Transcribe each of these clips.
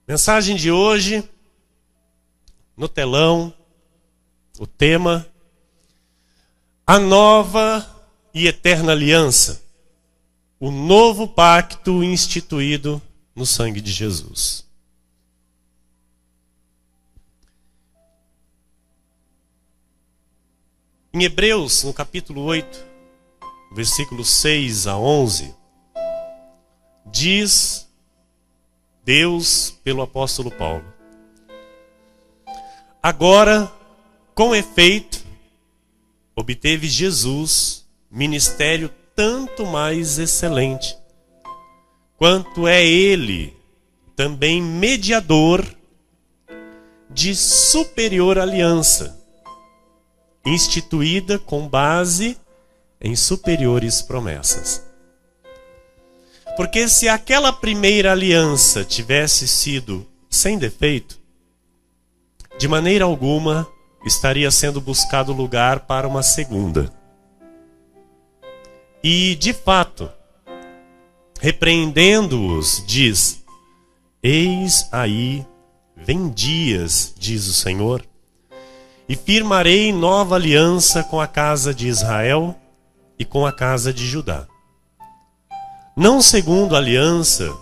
Mensagem de hoje, no telão, o tema: a nova e eterna aliança, o novo pacto instituído no sangue de Jesus. Em Hebreus, no capítulo 8, versículos 6 a 11, diz Deus pelo apóstolo Paulo: agora, com efeito, obteve Jesus ministério tanto mais excelente, quanto é ele também mediador de superior aliança, instituída com base em superiores promessas. Porque se aquela primeira aliança tivesse sido sem defeito, de maneira alguma estaria sendo buscado lugar para uma segunda. E, de fato, repreendendo-os, diz: eis aí, vem dias, diz o Senhor, e firmarei nova aliança com a casa de Israel e com a casa de Judá. Não segundo a aliança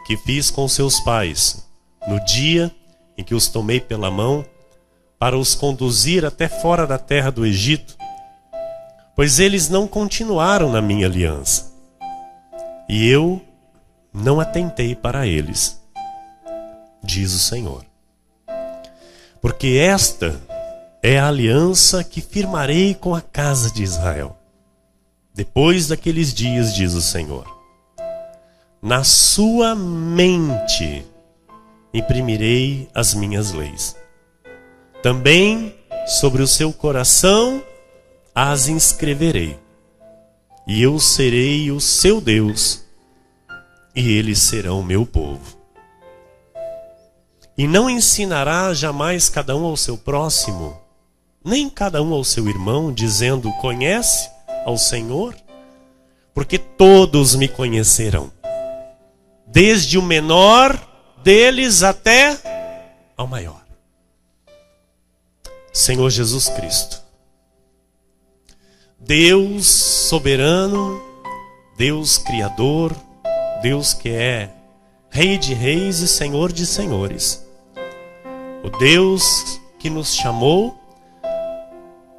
que fiz com seus pais, no dia em que os tomei pela mão, para os conduzir até fora da terra do Egito, pois eles não continuaram na minha aliança, e eu não atentei para eles, diz o Senhor. Porque esta é a aliança que firmarei com a casa de Israel, depois daqueles dias, diz o Senhor. Na sua mente imprimirei as minhas leis. Também sobre o seu coração as inscreverei. E eu serei o seu Deus, e eles serão meu povo. E não ensinará jamais cada um ao seu próximo, nem cada um ao seu irmão, dizendo: conhece ao Senhor? Porque todos me conhecerão, desde o menor deles até ao maior. Senhor Jesus Cristo, Deus soberano, Deus criador, Deus que é Rei de reis e Senhor de senhores, o Deus que nos chamou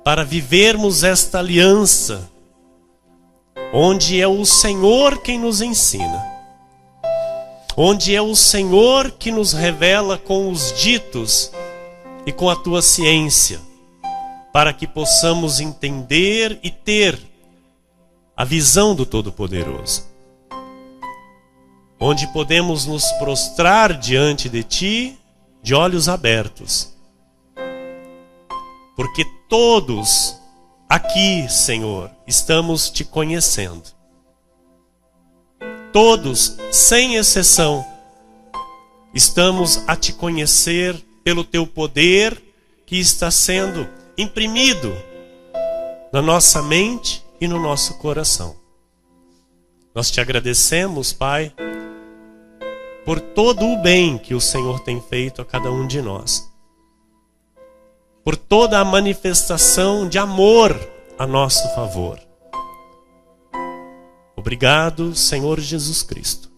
para vivermos esta aliança, onde é o Senhor quem nos ensina, onde é o Senhor que nos revela com os ditos e com a tua ciência, para que possamos entender e ter a visão do Todo-Poderoso, onde podemos nos prostrar diante de ti de olhos abertos, porque todos aqui, Senhor, estamos te conhecendo. Todos, sem exceção, estamos a te conhecer pelo teu poder que está sendo imprimido na nossa mente e no nosso coração. Nós te agradecemos, Pai, por todo o bem que o Senhor tem feito a cada um de nós, por toda a manifestação de amor a nosso favor. Obrigado, Senhor Jesus Cristo.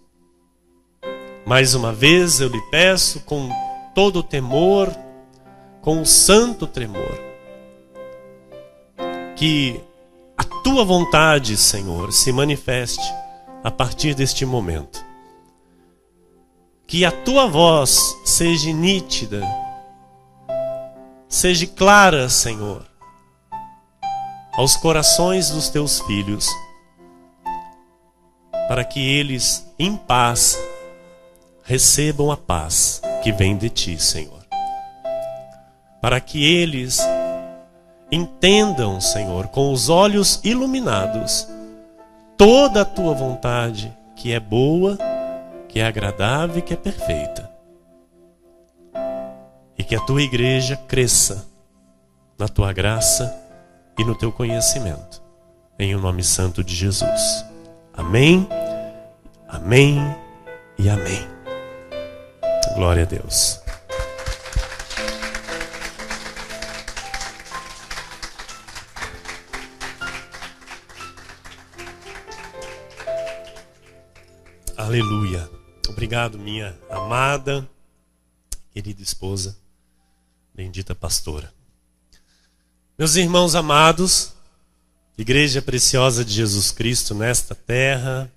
Mais uma vez eu lhe peço, com todo o temor, com o santo tremor, que a tua vontade, Senhor, se manifeste a partir deste momento. Que a tua voz seja nítida, seja clara, Senhor, aos corações dos teus filhos, para que eles, em paz, recebam a paz que vem de ti, Senhor. Para que eles entendam, Senhor, com os olhos iluminados, toda a tua vontade, que é boa, que é agradável e que é perfeita. E que a tua igreja cresça na tua graça e no teu conhecimento. Em o nome santo de Jesus. Amém, amém e amém. Glória a Deus. Aleluia. Obrigado, minha amada, querida esposa, bendita pastora. Meus irmãos amados, Igreja Preciosa de Jesus Cristo nesta terra,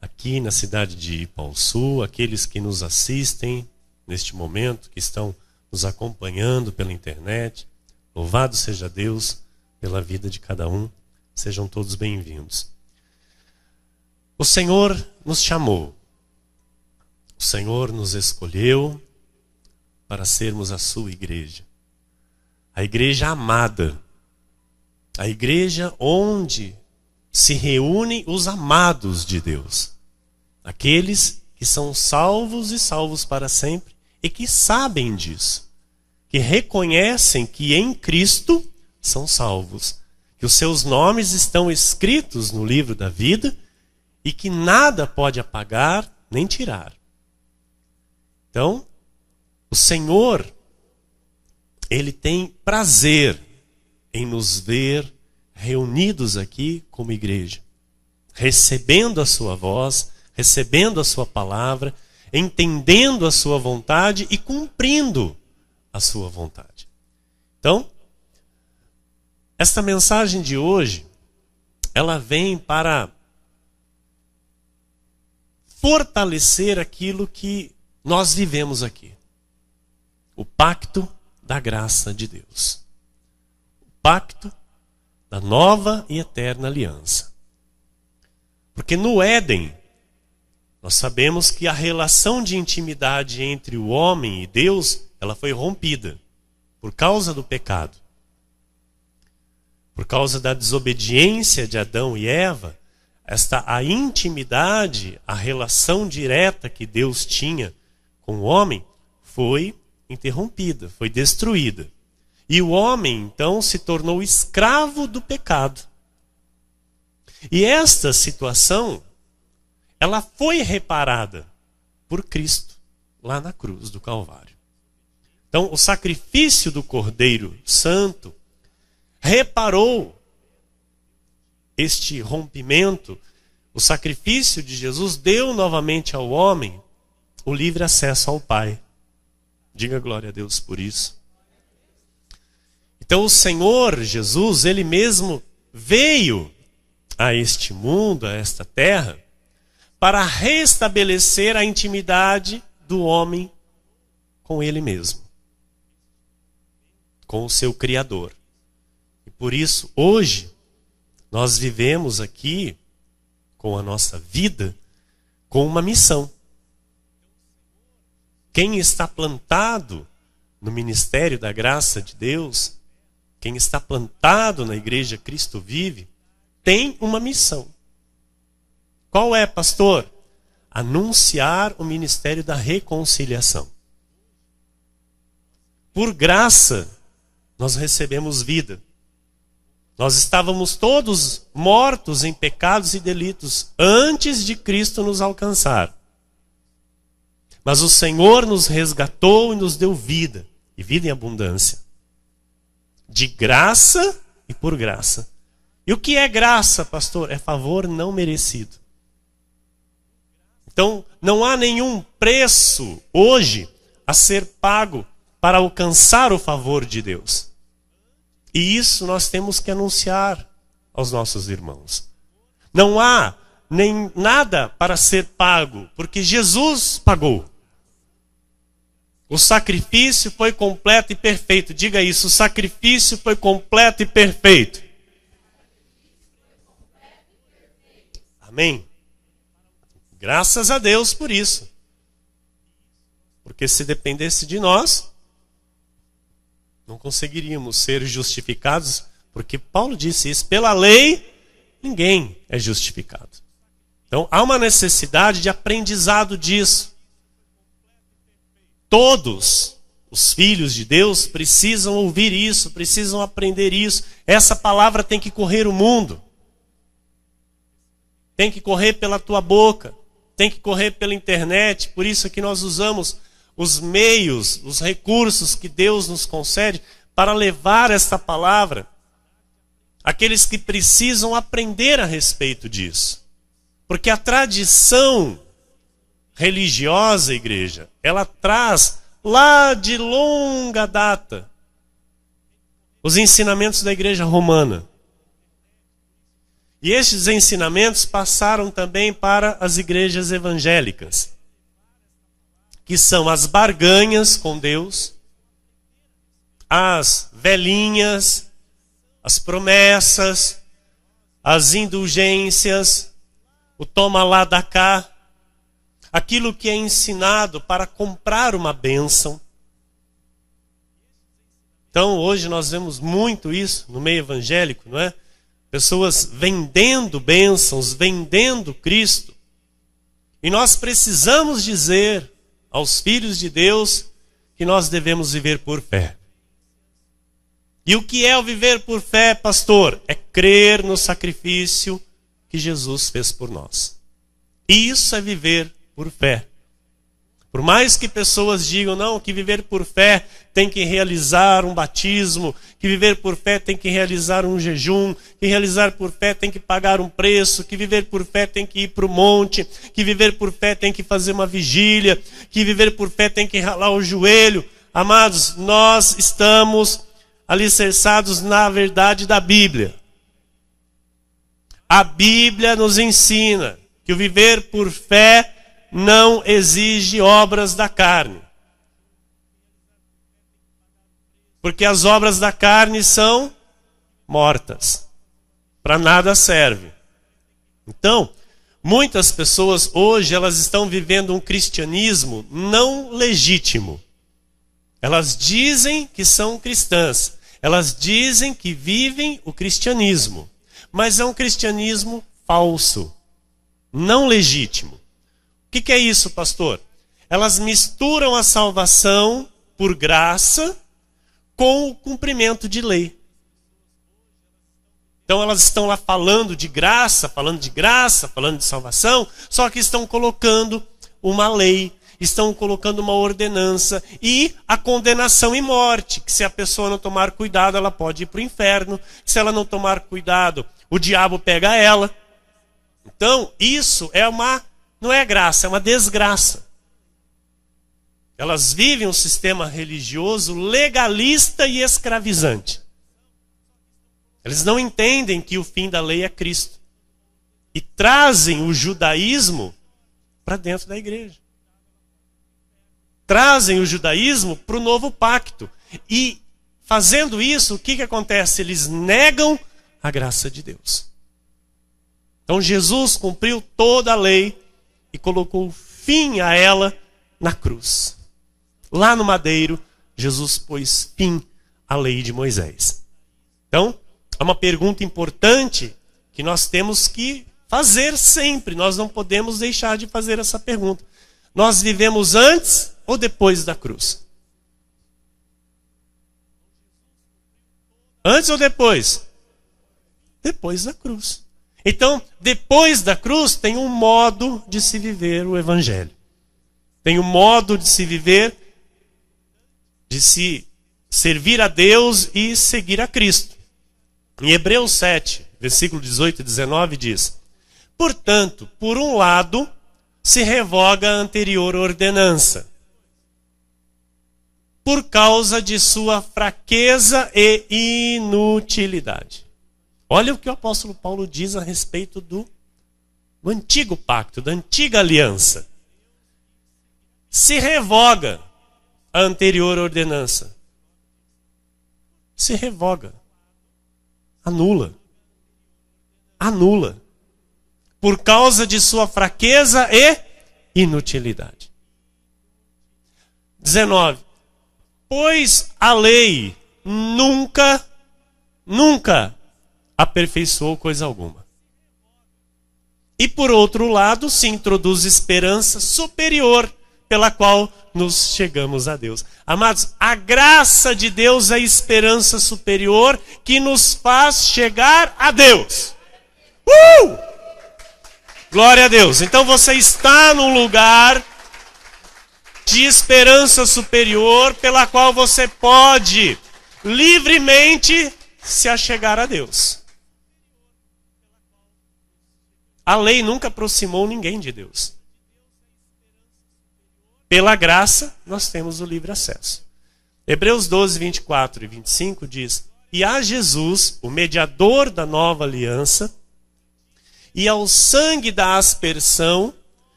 aqui na cidade de Ipaussu, aqueles que nos assistem neste momento, que estão nos acompanhando pela internet, louvado seja Deus pela vida de cada um, sejam todos bem-vindos. O Senhor nos chamou, o Senhor nos escolheu para sermos a sua igreja. A igreja amada, a igreja onde se reúnem os amados de Deus. Aqueles que são salvos e salvos para sempre e que sabem disso. Que reconhecem que em Cristo são salvos. Que os seus nomes estão escritos no livro da vida e que nada pode apagar nem tirar. Então, o Senhor, Ele tem prazer em nos ver reunidos aqui como igreja, recebendo a sua voz, recebendo a sua palavra, entendendo a sua vontade e cumprindo a sua vontade. Então, esta mensagem de hoje, ela vem para fortalecer aquilo que nós vivemos aqui. O pacto da graça de Deus. O pacto da nova e eterna aliança. Porque no Éden, nós sabemos que a relação de intimidade entre o homem e Deus, ela foi rompida por causa do pecado. Por causa da desobediência de Adão e Eva, a intimidade, a relação direta que Deus tinha com o homem foi interrompida, foi destruída. E o homem, então, se tornou escravo do pecado. E esta situação, ela foi reparada por Cristo, lá na cruz do Calvário. Então, o sacrifício do Cordeiro Santo reparou este rompimento. O sacrifício de Jesus deu novamente ao homem o livre acesso ao Pai. Diga glória a Deus por isso. Então o Senhor Jesus, Ele mesmo veio a este mundo, a esta terra, para restabelecer a intimidade do homem com Ele mesmo, com o seu Criador. E por isso, hoje, nós vivemos aqui, com a nossa vida, com uma missão. Quem está plantado no ministério da graça de Deus, quem está plantado na igreja Cristo Vive, tem uma missão. Qual é, pastor? Anunciar o ministério da reconciliação. Por graça, nós recebemos vida. Nós estávamos todos mortos em pecados e delitos antes de Cristo nos alcançar. Mas o Senhor nos resgatou e nos deu vida, e vida em abundância. De graça e por graça. E o que é graça, pastor? É favor não merecido. Então, não há nenhum preço hoje a ser pago para alcançar o favor de Deus. E isso nós temos que anunciar aos nossos irmãos. Não há nem nada para ser pago, porque Jesus pagou. O sacrifício foi completo e perfeito. Diga isso, o sacrifício foi completo e perfeito. Amém? Graças a Deus por isso. Porque se dependesse de nós, não conseguiríamos ser justificados, porque Paulo disse isso, pela lei ninguém é justificado. Então há uma necessidade de aprendizado disso. Todos os filhos de Deus precisam ouvir isso, precisam aprender isso. Essa palavra tem que correr o mundo. Tem que correr pela tua boca, tem que correr pela internet. Por isso que nós usamos os meios, os recursos que Deus nos concede para levar esta palavra àqueles que precisam aprender a respeito disso. Porque a tradição religiosa, igreja, ela traz lá de longa data os ensinamentos da igreja romana. E estes ensinamentos passaram também para as igrejas evangélicas, que são as barganhas com Deus, as velhinhas, as promessas, as indulgências, o toma lá da cá, aquilo que é ensinado para comprar uma bênção. Então hoje nós vemos muito isso no meio evangélico, não é? Pessoas vendendo bênçãos, vendendo Cristo. E nós precisamos dizer aos filhos de Deus que nós devemos viver por fé. E o que é o viver por fé, pastor? É crer no sacrifício que Jesus fez por nós. E isso é viver por fé. Por mais que pessoas digam, não, que viver por fé tem que realizar um batismo, que viver por fé tem que realizar um jejum, que realizar por fé tem que pagar um preço, que viver por fé tem que ir para o monte, que viver por fé tem que fazer uma vigília, que viver por fé tem que ralar o joelho. Amados, nós estamos alicerçados na verdade da Bíblia. A Bíblia nos ensina que o viver por fé não exige obras da carne. Porque as obras da carne são mortas. Para nada serve. Então, muitas pessoas hoje elas estão vivendo um cristianismo não legítimo. Elas dizem que são cristãs. Elas dizem que vivem o cristianismo. Mas é um cristianismo falso. Não legítimo. O que é isso, pastor? Elas misturam a salvação por graça com o cumprimento de lei. Então elas estão lá falando de graça, falando de salvação, só que estão colocando uma lei, estão colocando uma ordenança e a condenação e morte, que se a pessoa não tomar cuidado, ela pode ir para o inferno. Se ela não tomar cuidado, o diabo pega ela. Então, isso não é graça, é uma desgraça. Elas vivem um sistema religioso legalista e escravizante. Eles não entendem que o fim da lei é Cristo. E trazem o judaísmo para dentro da igreja. Trazem o judaísmo para o novo pacto. E fazendo isso, o que acontece? Eles negam a graça de Deus. Então Jesus cumpriu toda a lei e colocou fim a ela na cruz. Lá no madeiro, Jesus pôs fim à lei de Moisés. Então, é uma pergunta importante que nós temos que fazer sempre. Nós não podemos deixar de fazer essa pergunta. Nós vivemos antes ou depois da cruz? Antes ou depois? Depois da cruz. Então, depois da cruz, tem um modo de se viver o Evangelho. Tem um modo de se viver, de se servir a Deus e seguir a Cristo. Em Hebreus 7, versículo 18 e 19 diz: portanto, por um lado, se revoga a anterior ordenança, por causa de sua fraqueza e inutilidade. Olha o que o apóstolo Paulo diz a respeito do antigo pacto, da antiga aliança. Se revoga a anterior ordenança. Se revoga. Anula. Anula. Por causa de sua fraqueza e inutilidade. 19. Pois a lei nunca aperfeiçoou coisa alguma. E por outro lado, se introduz esperança superior, pela qual nos chegamos a Deus. Amados, a graça de Deus é a esperança superior que nos faz chegar a Deus. Glória a Deus. Então você está num lugar de esperança superior pela qual você pode livremente se achegar a Deus. A lei nunca aproximou ninguém de Deus. Pela graça, nós temos o livre acesso. Hebreus 12, 24 e 25 diz: e a Jesus, o mediador da nova aliança, e ao sangue da aspersão,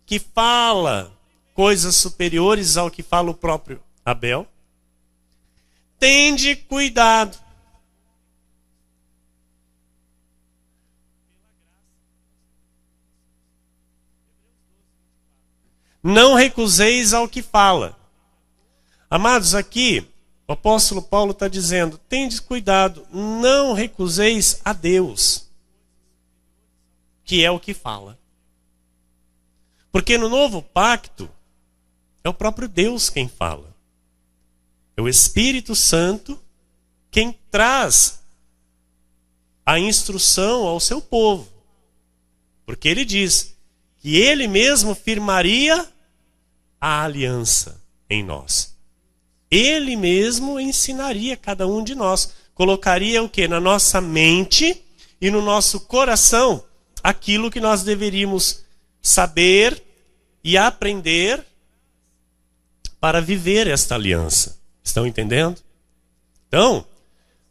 que fala coisas superiores ao que fala o próprio Abel, tende cuidado. Não recuseis ao que fala. Amados, aqui o apóstolo Paulo está dizendo: tendes cuidado, não recuseis a Deus, que é o que fala. Porque no novo pacto, é o próprio Deus quem fala. É o Espírito Santo quem traz a instrução ao seu povo. Porque ele diz que ele mesmo firmaria a aliança em nós. Ele mesmo ensinaria cada um de nós. Colocaria o quê? Na nossa mente e no nosso coração aquilo que nós deveríamos saber e aprender para viver esta aliança. Estão entendendo? Então,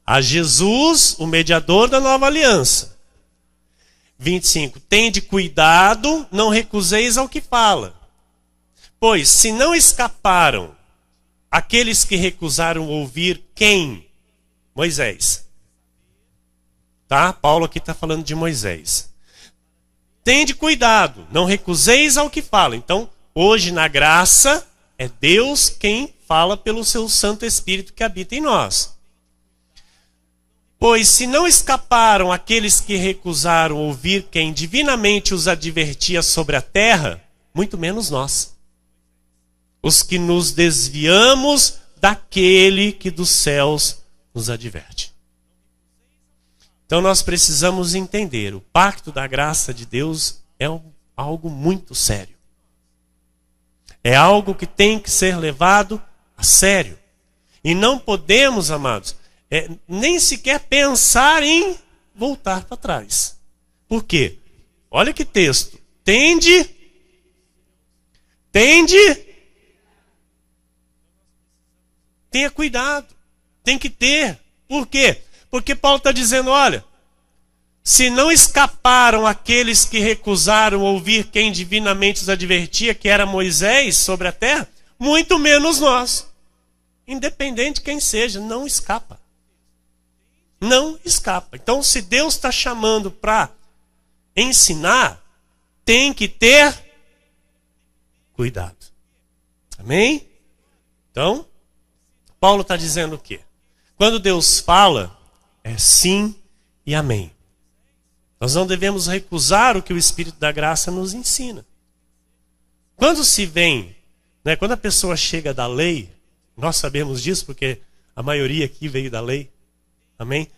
a Jesus, o mediador da nova aliança. 25. Tende cuidado, não recuseis ao que fala. Pois, se não escaparam aqueles que recusaram ouvir quem? Moisés. Tá? Paulo aqui está falando de Moisés. Tende cuidado, não recuseis ao que fala. Então, hoje na graça, é Deus quem fala pelo seu Santo Espírito que habita em nós. Pois se não escaparam aqueles que recusaram ouvir quem divinamente os advertia sobre a terra, muito menos nós, os que nos desviamos daquele que dos céus nos adverte. Então nós precisamos entender, o pacto da graça de Deus é algo muito sério. É algo que tem que ser levado a sério. E não podemos, amados, nem sequer pensar em voltar para trás. Por quê? Olha que texto. Tende. Tenha cuidado. Tem que ter. Por quê? Porque Paulo está dizendo, olha, se não escaparam aqueles que recusaram ouvir quem divinamente os advertia, que era Moisés sobre a terra, muito menos nós. Independente de quem seja, não escapa. Não escapa. Então, se Deus está chamando para ensinar, tem que ter cuidado. Amém? Então, Paulo está dizendo o quê? Quando Deus fala, é sim e amém. Nós não devemos recusar o que o Espírito da graça nos ensina. Quando se vem, quando a pessoa chega da lei, nós sabemos disso porque a maioria aqui veio da lei. Amém?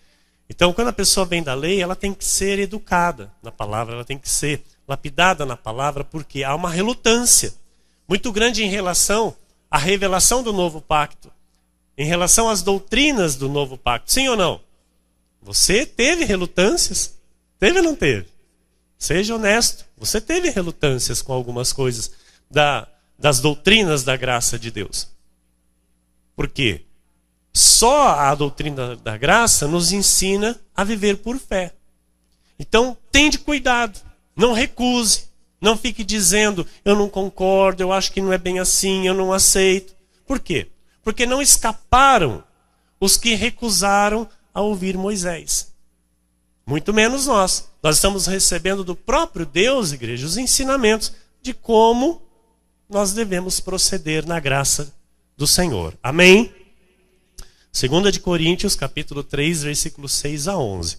Então, quando a pessoa vem da lei, ela tem que ser educada na palavra, ela tem que ser lapidada na palavra, porque há uma relutância muito grande em relação à revelação do novo pacto, em relação às doutrinas do novo pacto. Sim ou não? Você teve relutâncias? Teve ou não teve? Seja honesto. Você teve relutâncias com algumas coisas das doutrinas da graça de Deus. Por quê? Só a doutrina da graça nos ensina a viver por fé. Então, tende cuidado. Não recuse. Não fique dizendo, eu não concordo, eu acho que não é bem assim, eu não aceito. Por quê? Porque não escaparam os que recusaram a ouvir Moisés. Muito menos nós. Nós estamos recebendo do próprio Deus, igreja, os ensinamentos de como nós devemos proceder na graça do Senhor. Amém? 2 de Coríntios, capítulo 3, versículos 6 a 11.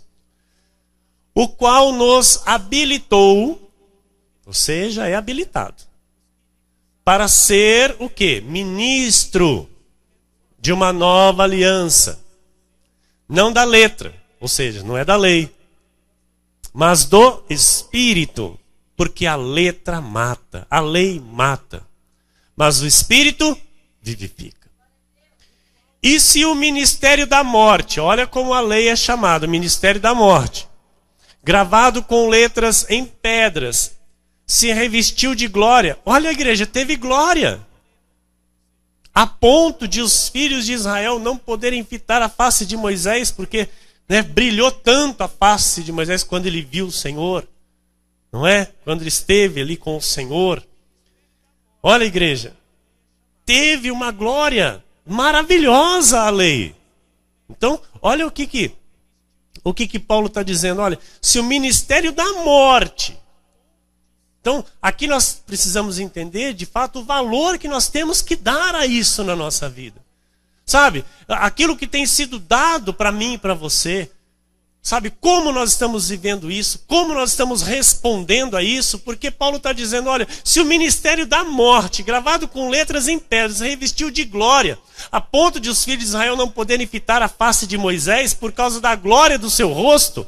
O qual nos habilitou, ou seja, é habilitado, para ser o quê? Ministro de uma nova aliança. Não da letra, ou seja, não é da lei, mas do Espírito, porque a letra mata, a lei mata. mas o Espírito vivifica. E se o ministério da morte, olha como a lei é chamada, ministério da morte, gravado com letras em pedras, se revestiu de glória. Olha, a igreja teve glória, a ponto de os filhos de Israel não poderem fitar a face de Moisés, porque brilhou tanto a face de Moisés quando ele viu o Senhor, não é? Quando ele esteve ali com o Senhor. Olha, igreja, teve uma glória maravilhosa a lei. Então, olha o que Paulo está dizendo. Olha, se o ministério da morte... Então, aqui nós precisamos entender, de fato, o valor que nós temos que dar a isso na nossa vida. Sabe, aquilo que tem sido dado para mim e para você. Sabe, como nós estamos vivendo isso, como nós estamos respondendo a isso, porque Paulo está dizendo, olha, se o ministério da morte, gravado com letras em pedras, revestiu de glória, a ponto de os filhos de Israel não poderem fitar a face de Moisés por causa da glória do seu rosto,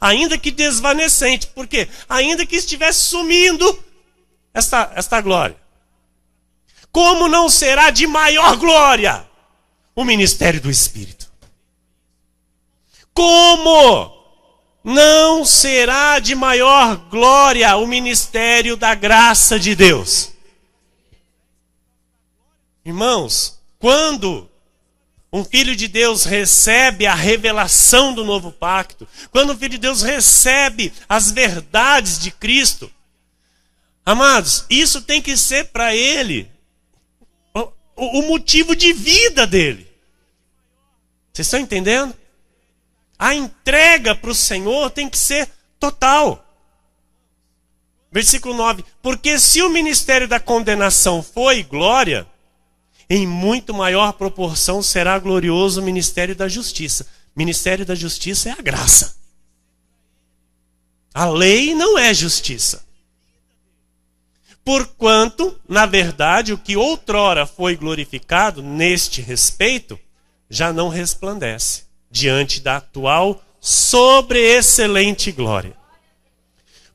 ainda que desvanecente, porque ainda que estivesse sumindo esta glória, como não será de maior glória o ministério do Espírito? Como não será de maior glória o ministério da graça de Deus? Irmãos, quando um filho de Deus recebe a revelação do novo pacto, quando o filho de Deus recebe as verdades de Cristo, amados, isso tem que ser para ele o motivo de vida dele. Vocês estão entendendo? A entrega para o Senhor tem que ser total. Versículo 9. Porque se o ministério da condenação foi glória, em muito maior proporção será glorioso o ministério da justiça. Ministério da justiça é a graça. A lei não é justiça. Porquanto, na verdade, o que outrora foi glorificado neste respeito, já não resplandece diante da atual sobreexcelente glória.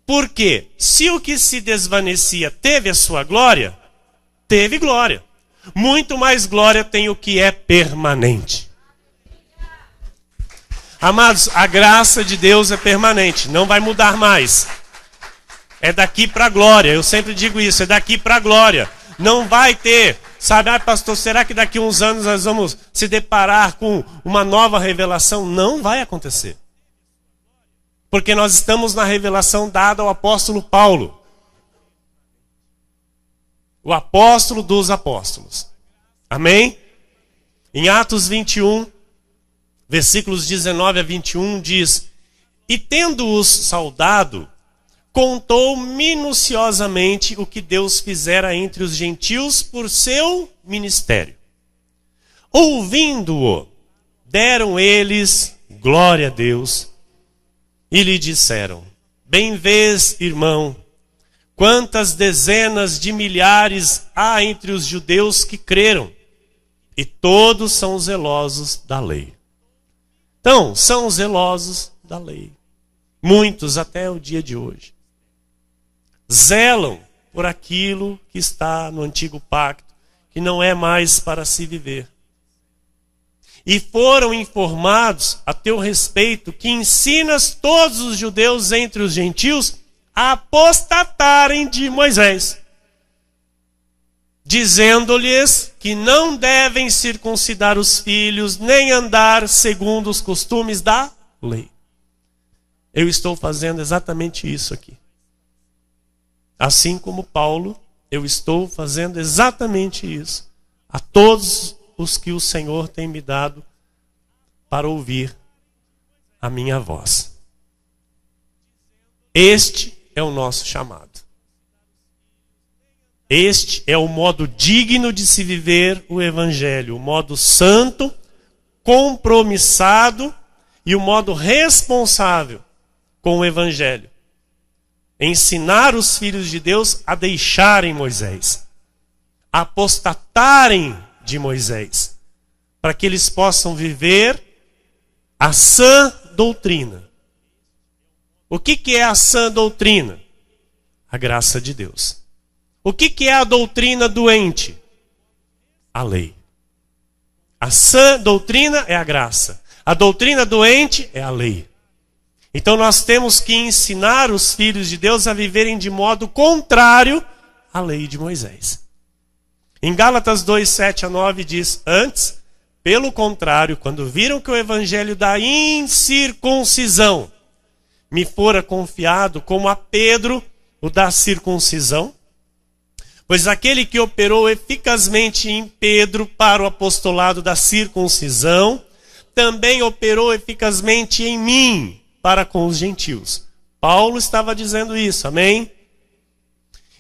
Porque se o que se desvanecia teve a sua glória, teve glória. Muito mais glória tem o que é permanente. Amados, a graça de Deus é permanente, não vai mudar mais. É daqui para a glória, eu sempre digo isso, é daqui para a glória. Não vai ter, sabe, pastor, será que daqui a uns anos nós vamos se deparar com uma nova revelação? Não vai acontecer. Porque nós estamos na revelação dada ao apóstolo Paulo. O apóstolo dos apóstolos. Amém? Em Atos 21, versículos 19 a 21, diz: E tendo-os saudado, contou minuciosamente o que Deus fizera entre os gentios por seu ministério. Ouvindo-o, deram eles glória a Deus e lhe disseram: Bem vês, irmão, quantas dezenas de milhares há entre os judeus que creram, e todos são zelosos da lei. Então, são zelosos da lei. Muitos até o dia de hoje. Zelam por aquilo que está no antigo pacto, que não é mais para se viver. E foram informados a teu respeito que ensinas todos os judeus entre os gentios a apostatarem de Moisés, dizendo-lhes que não devem circuncidar os filhos, nem andar segundo os costumes da lei. Eu estou fazendo exatamente isso aqui. Assim como Paulo, eu estou fazendo exatamente isso a todos os que o Senhor tem me dado para ouvir a minha voz. Este é o nosso chamado. Este é o modo digno de se viver o Evangelho, o modo santo, compromissado e o modo responsável com o Evangelho. Ensinar os filhos de Deus a deixarem Moisés, a apostatarem de Moisés, para que eles possam viver a sã doutrina. O que é a sã doutrina? A graça de Deus. O que é a doutrina doente? A lei. A sã doutrina é a graça. A doutrina doente é a lei. Então nós temos que ensinar os filhos de Deus a viverem de modo contrário à lei de Moisés. Em Gálatas 2, 7 a 9 diz: antes, pelo contrário, quando viram que o evangelho da incircuncisão me fora confiado, como a Pedro o da circuncisão, pois aquele que operou eficazmente em Pedro para o apostolado da circuncisão, também operou eficazmente em mim para com os gentios. Paulo estava dizendo isso, amém?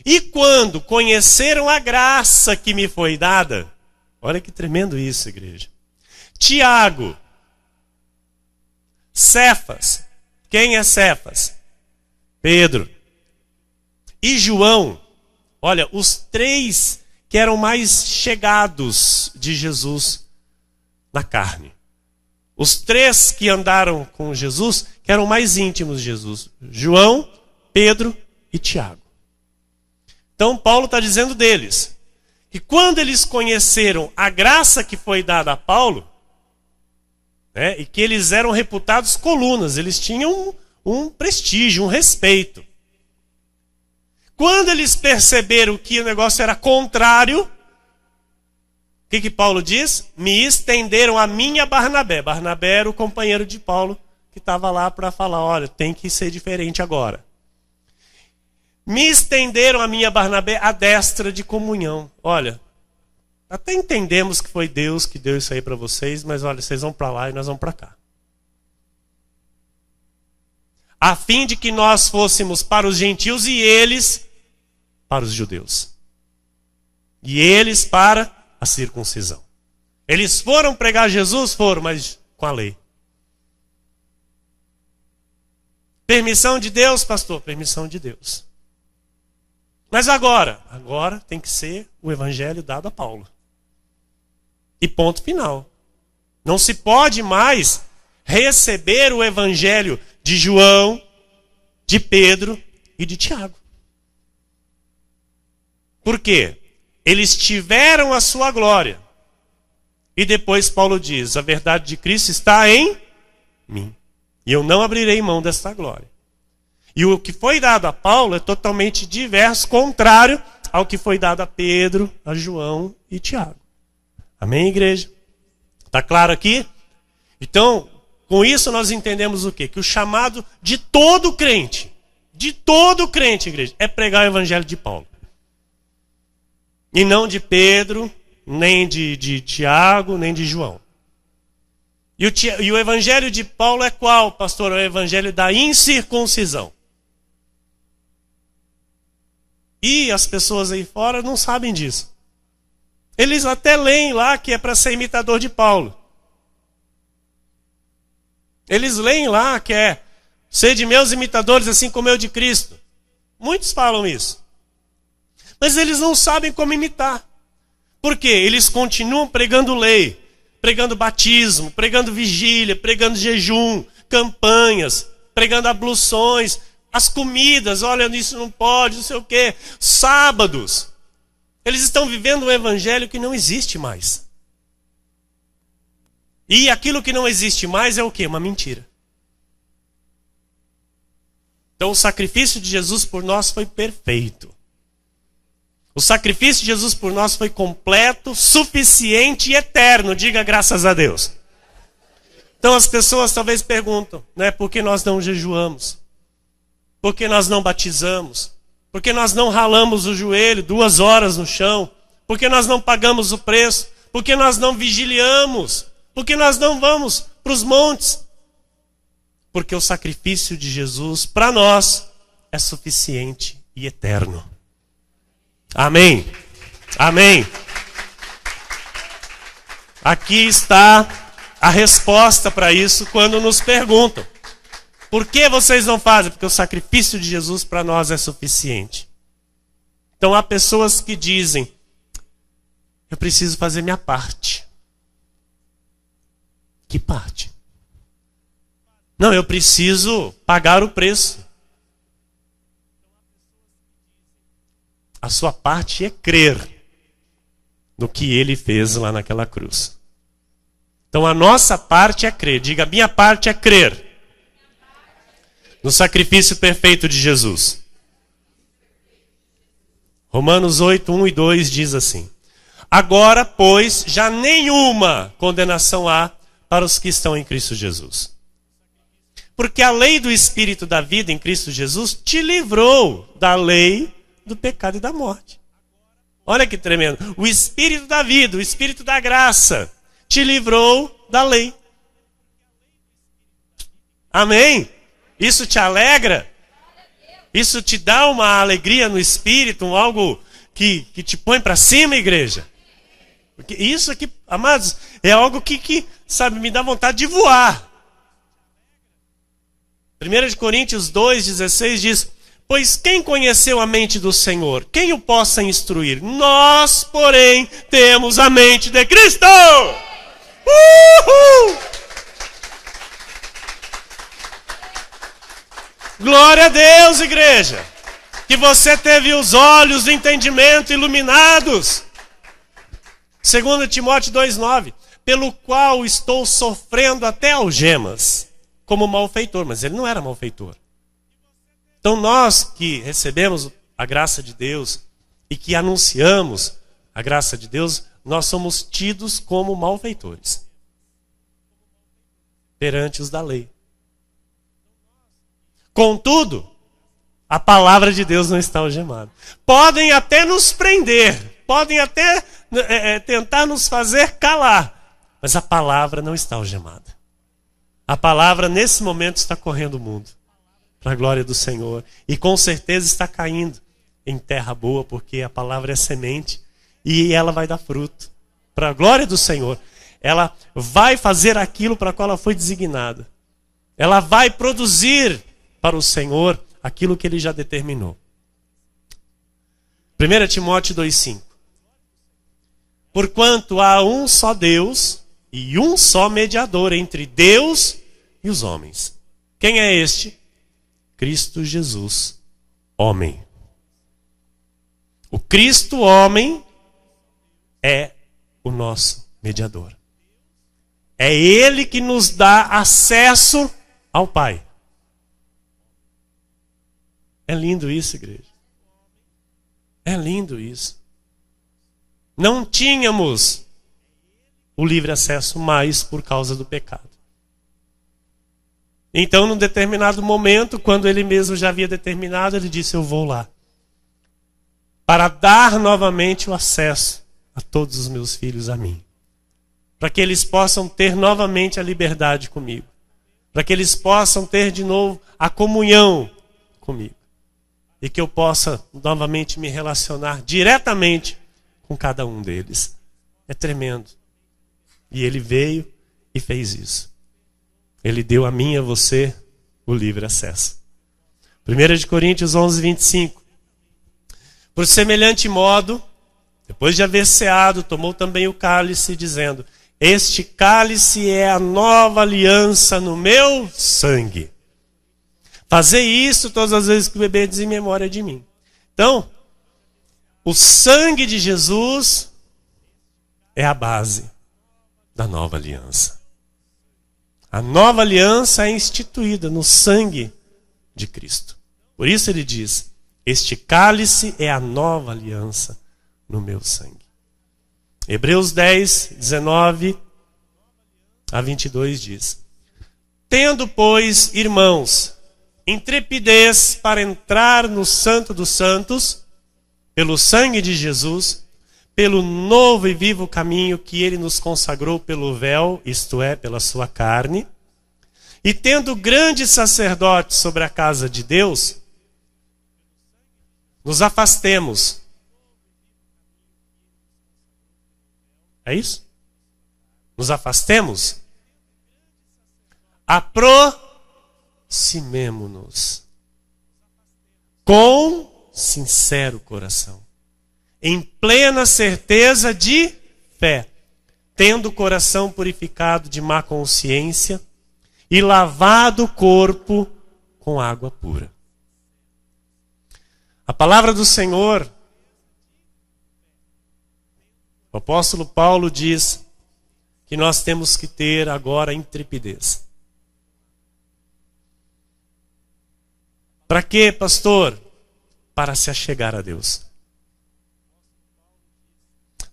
E quando conheceram a graça que me foi dada, olha que tremendo isso, igreja. Tiago, Cefas, quem é Cefas? Pedro. E João, olha, os três que eram mais chegados de Jesus na carne. Os três que andaram com Jesus, que eram mais íntimos de Jesus. João, Pedro e Tiago. Então Paulo está dizendo deles, que quando eles conheceram a graça que foi dada a Paulo, né, e que eles eram reputados colunas, eles tinham um prestígio, um respeito. Quando eles perceberam que o negócio era contrário, o que Paulo diz? Me estenderam a mim e a Barnabé. Barnabé era o companheiro de Paulo que estava lá para falar, olha, tem que ser diferente agora. Me estenderam a mim e a Barnabé a destra de comunhão. Olha, até entendemos que foi Deus que deu isso aí para vocês, mas olha, vocês vão para lá e nós vamos para cá. A fim de que nós fôssemos para os gentios e eles para os judeus. E eles para a circuncisão. Eles foram pregar Jesus? Foram, mas com a lei. Permissão de Deus, pastor? Permissão de Deus. Mas agora tem que ser o evangelho dado a Paulo. E ponto final. Não se pode mais receber o evangelho de João, de Pedro e de Tiago. Por quê? Eles tiveram a sua glória. E depois Paulo diz, a verdade de Cristo está em mim. E eu não abrirei mão desta glória. E o que foi dado a Paulo é totalmente diverso, contrário ao que foi dado a Pedro, a João e Tiago. Amém, igreja? Está claro aqui? Então, com isso nós entendemos o quê? Que o chamado de todo crente, igreja, é pregar o evangelho de Paulo. E não de Pedro, nem de Tiago, nem de João. E o evangelho de Paulo é qual, pastor? É o evangelho da incircuncisão. E as pessoas aí fora não sabem disso. Eles até leem lá que é para ser imitador de Paulo. Eles leem lá que é ser de meus imitadores assim como eu de Cristo. Muitos falam isso. Mas eles não sabem como imitar. Por quê? Eles continuam pregando lei, pregando batismo, pregando vigília, pregando jejum, campanhas, pregando abluções, as comidas, olha, isso não pode, não sei o quê, sábados. Eles estão vivendo um evangelho que não existe mais. E aquilo que não existe mais é o quê? Uma mentira. Então o sacrifício de Jesus por nós foi perfeito. O sacrifício de Jesus por nós foi completo, suficiente e eterno. Diga graças a Deus. Então as pessoas talvez perguntam, né, por que nós não jejuamos? Por que nós não batizamos? Por que nós não ralamos o joelho 2 horas no chão? Por que nós não pagamos o preço? Por que nós não vigiliamos? Por que nós não vamos para os montes? Porque o sacrifício de Jesus para nós é suficiente e eterno. Amém. Amém. Aqui está a resposta para isso quando nos perguntam. Por que vocês não fazem? Porque o sacrifício de Jesus para nós é suficiente. Então há pessoas que dizem, eu preciso fazer minha parte. Que parte? Não, eu preciso pagar o preço. A sua parte é crer no que ele fez lá naquela cruz. Então a nossa parte é crer. Diga, minha parte é crer no sacrifício perfeito de Jesus. Romanos 8, 1 e 2 diz assim: agora, pois, já nenhuma condenação há para os que estão em Cristo Jesus. Porque a lei do Espírito da vida em Cristo Jesus te livrou da lei do pecado e da morte. Olha que tremendo. O Espírito da vida, o Espírito da graça, te livrou da lei. Amém? Isso te alegra? Isso te dá uma alegria no espírito, algo que te põe para cima, igreja? Porque isso aqui, amados, é algo que, sabe, me dá vontade de voar. 1 Coríntios 2,16 diz: pois quem conheceu a mente do Senhor? Quem o possa instruir? Nós, porém, temos a mente de Cristo! Uhul! Glória a Deus, igreja! Que você teve os olhos do entendimento iluminados. 2 Timóteo 2,9: pelo qual estou sofrendo até algemas, como malfeitor. Mas ele não era malfeitor. Então nós que recebemos a graça de Deus e que anunciamos a graça de Deus, nós somos tidos como malfeitores perante os da lei. Contudo, a palavra de Deus não está algemada. Podem até nos prender, podem até tentar nos fazer calar, mas a palavra não está algemada. A palavra nesse momento está correndo o mundo para a glória do Senhor, e com certeza está caindo em terra boa, porque a palavra é semente e ela vai dar fruto para a glória do Senhor. Ela vai fazer aquilo para o qual ela foi designada. Ela vai produzir para o Senhor aquilo que ele já determinou. 1 Timóteo 2,5: porquanto há um só Deus e um só mediador entre Deus e os homens. Quem é este? Cristo Jesus, homem. O Cristo homem é o nosso mediador. É ele que nos dá acesso ao Pai. É lindo isso, igreja. É lindo isso. Não tínhamos o livre acesso mais por causa do pecado. Então, num determinado momento, quando ele mesmo já havia determinado, ele disse: eu vou lá, para dar novamente o acesso a todos os meus filhos a mim. Para que eles possam ter novamente a liberdade comigo. Para que eles possam ter de novo a comunhão comigo. E que eu possa novamente me relacionar diretamente com cada um deles. É tremendo. E ele veio e fez isso. Ele deu a mim e a você o livre acesso. 1 Coríntios 11:25. Por semelhante modo, depois de haver ceado, tomou também o cálice, dizendo: este cálice é a nova aliança no meu sangue. Fazei isso todas as vezes que beberdes em memória de mim. Então, o sangue de Jesus é a base da nova aliança. A nova aliança é instituída no sangue de Cristo. Por isso ele diz: este cálice é a nova aliança no meu sangue. Hebreus 10, 19 a 22 diz: tendo, pois, irmãos, intrepidez para entrar no Santo dos Santos, pelo sangue de Jesus, pelo novo e vivo caminho que ele nos consagrou pelo véu, isto é, pela sua carne, e tendo grande sacerdote sobre a casa de Deus, nos afastemos. É isso? Nos afastemos? Aproximemo-nos com sincero coração, em plena certeza de fé, tendo o coração purificado de má consciência e lavado o corpo com água pura. A palavra do Senhor O apóstolo Paulo diz que nós temos que ter agora intrepidez. Para quê, pastor? Para se achegar a Deus.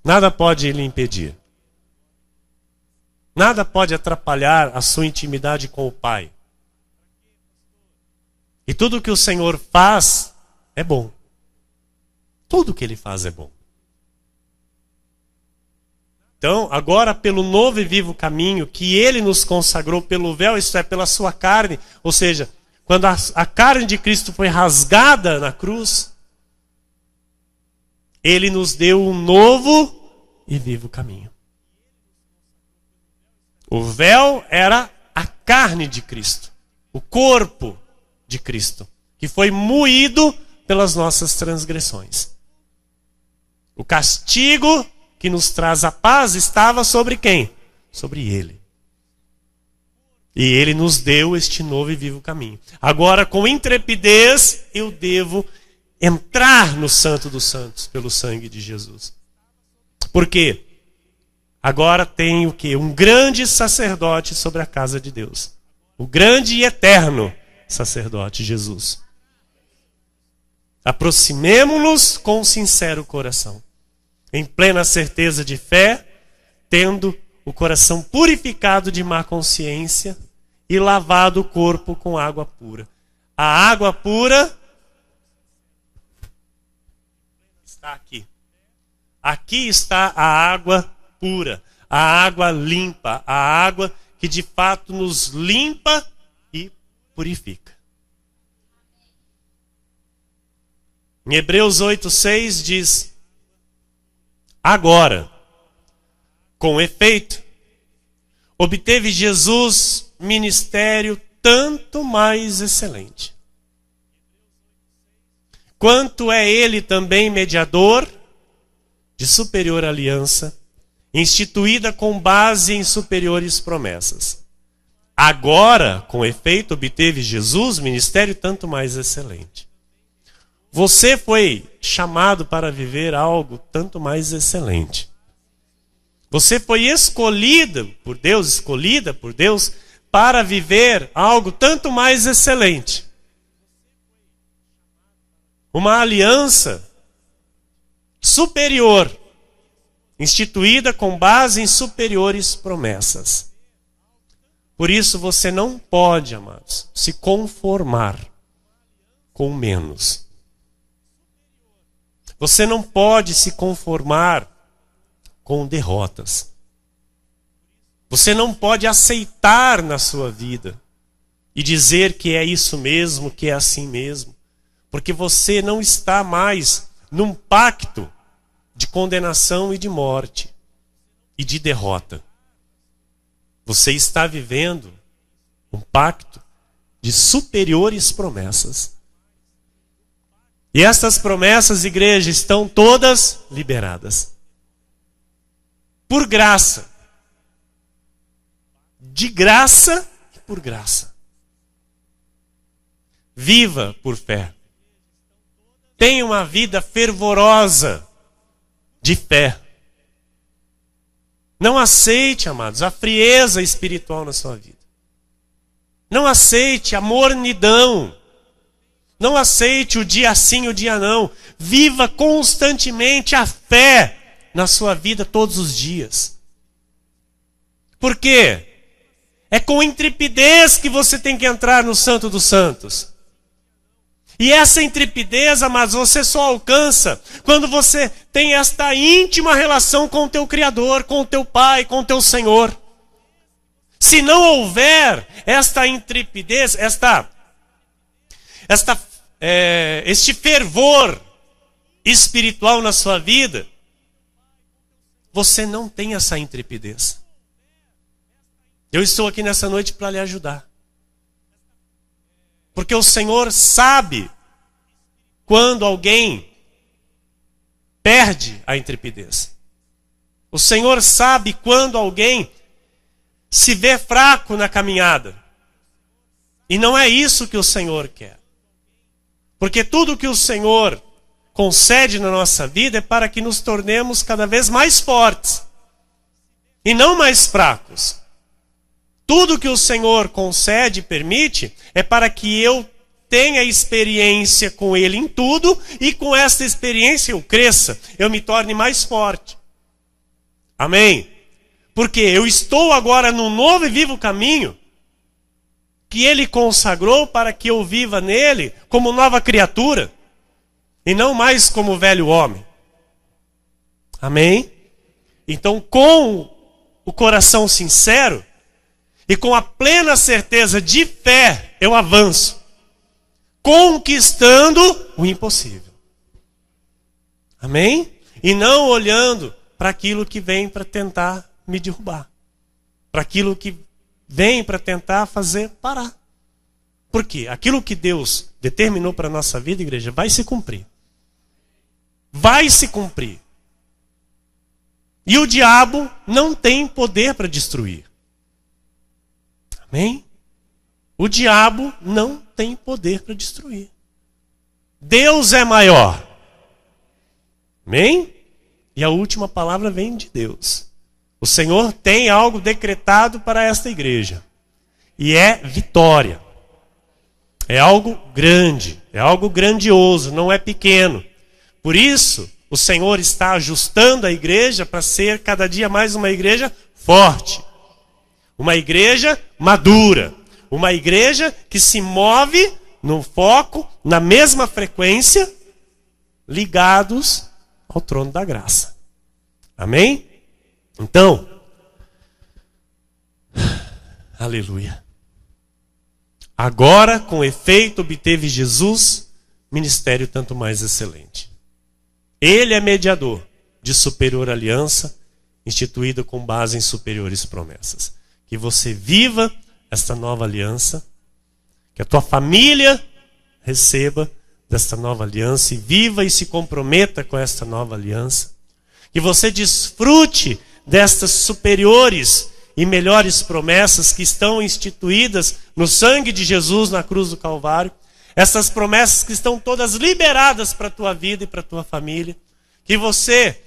Nada pode lhe impedir. Nada pode atrapalhar a sua intimidade com o Pai. E tudo que o Senhor faz é bom. Tudo que Ele faz é bom. Então, agora pelo novo e vivo caminho que Ele nos consagrou pelo véu, isto é, pela sua carne, ou seja, quando a carne de Cristo foi rasgada na cruz, Ele nos deu um novo e vivo caminho. O véu era a carne de Cristo, o corpo de Cristo, que foi moído pelas nossas transgressões. O castigo que nos traz a paz estava sobre quem? Sobre Ele. E Ele nos deu este novo e vivo caminho. Agora, com intrepidez, eu devo entrar no Santo dos Santos pelo sangue de Jesus. Por quê? Agora tem o quê? Um grande sacerdote sobre a casa de Deus. O grande e eterno sacerdote, Jesus. Aproximemo-nos com um sincero coração, em plena certeza de fé, tendo o coração purificado de má consciência e lavado o corpo com água pura. A água pura está aqui. Aqui está a água pura, a água limpa, a água que de fato nos limpa e purifica. Em Hebreus 8:6 diz: agora, com efeito, obteve Jesus ministério tanto mais excelente, quanto é ele também mediador de superior aliança, instituída com base em superiores promessas. Agora, com efeito, obteve Jesus ministério tanto mais excelente. Você foi chamado para viver algo tanto mais excelente. Você foi escolhida por Deus para viver algo tanto mais excelente. Uma aliança superior, instituída com base em superiores promessas. Por isso você não pode, amados, se conformar com menos. Você não pode se conformar com derrotas. Você não pode aceitar na sua vida e dizer que é isso mesmo, que é assim mesmo, porque você não está mais num pacto de condenação e de morte e de derrota. Você está vivendo um pacto de superiores promessas. E essas promessas, igreja, estão todas liberadas. Por graça. De graça e por graça. Viva por fé. Tenha uma vida fervorosa de fé. Não aceite, amados, a frieza espiritual na sua vida. Não aceite a mornidão. Não aceite o dia sim, o dia não. Viva constantemente a fé na sua vida todos os dias. Por quê? É com intrepidez que você tem que entrar no Santo dos Santos. E essa intrepidez, amados, você só alcança quando você tem esta íntima relação com o teu Criador, com o teu Pai, com o teu Senhor. Se não houver esta intrepidez, este fervor espiritual na sua vida, você não tem essa intrepidez. Eu estou aqui nessa noite para lhe ajudar. Porque o Senhor sabe quando alguém perde a intrepidez. O Senhor sabe quando alguém se vê fraco na caminhada. E não é isso que o Senhor quer. Porque tudo que o Senhor concede na nossa vida é para que nos tornemos cada vez mais fortes e não mais fracos. Tudo que o Senhor concede e permite é para que eu tenha experiência com Ele em tudo e com essa experiência eu cresça, eu me torne mais forte. Amém? Porque eu estou agora num novo e vivo caminho que Ele consagrou para que eu viva nele como nova criatura e não mais como velho homem. Amém? Então, com o coração sincero e com a plena certeza de fé, eu avanço, conquistando o impossível. Amém? E não olhando para aquilo que vem para tentar me derrubar, para aquilo que vem para tentar fazer parar. Por quê? Aquilo que Deus determinou para a nossa vida, igreja, vai se cumprir. Vai se cumprir. E o diabo não tem poder para destruir. Amém? O diabo não tem poder para destruir. Deus é maior. Amém? E a última palavra vem de Deus. O Senhor tem algo decretado para esta igreja. E é vitória. É algo grande, é algo grandioso, não é pequeno. Por isso, o Senhor está ajustando a igreja para ser cada dia mais uma igreja forte. Uma igreja madura. Uma igreja que se move no foco, na mesma frequência, ligados ao trono da graça. Amém? Então, aleluia. Agora, com efeito, obteve Jesus ministério tanto mais excelente. Ele é mediador de superior aliança, instituída com base em superiores promessas. Que você viva esta nova aliança, que a tua família receba desta nova aliança e viva e se comprometa com esta nova aliança. Que você desfrute destas superiores e melhores promessas que estão instituídas no sangue de Jesus na cruz do Calvário. Essas promessas que estão todas liberadas para a tua vida e para a tua família. Que você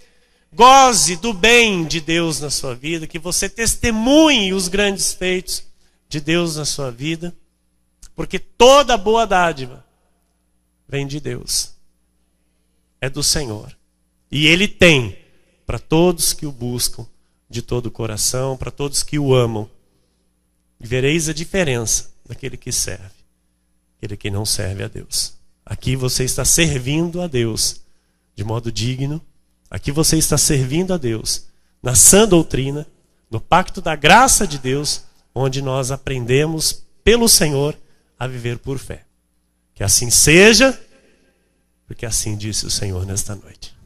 goze do bem de Deus na sua vida. Que você testemunhe os grandes feitos de Deus na sua vida. Porque toda boa dádiva vem de Deus. É do Senhor. E Ele tem para todos que o buscam de todo o coração, para todos que o amam. E vereis a diferença daquele que serve, aquele que não serve a Deus. Aqui você está servindo a Deus de modo digno. Aqui você está servindo a Deus na sã doutrina, no pacto da graça de Deus, onde nós aprendemos pelo Senhor a viver por fé. Que assim seja, porque assim disse o Senhor nesta noite.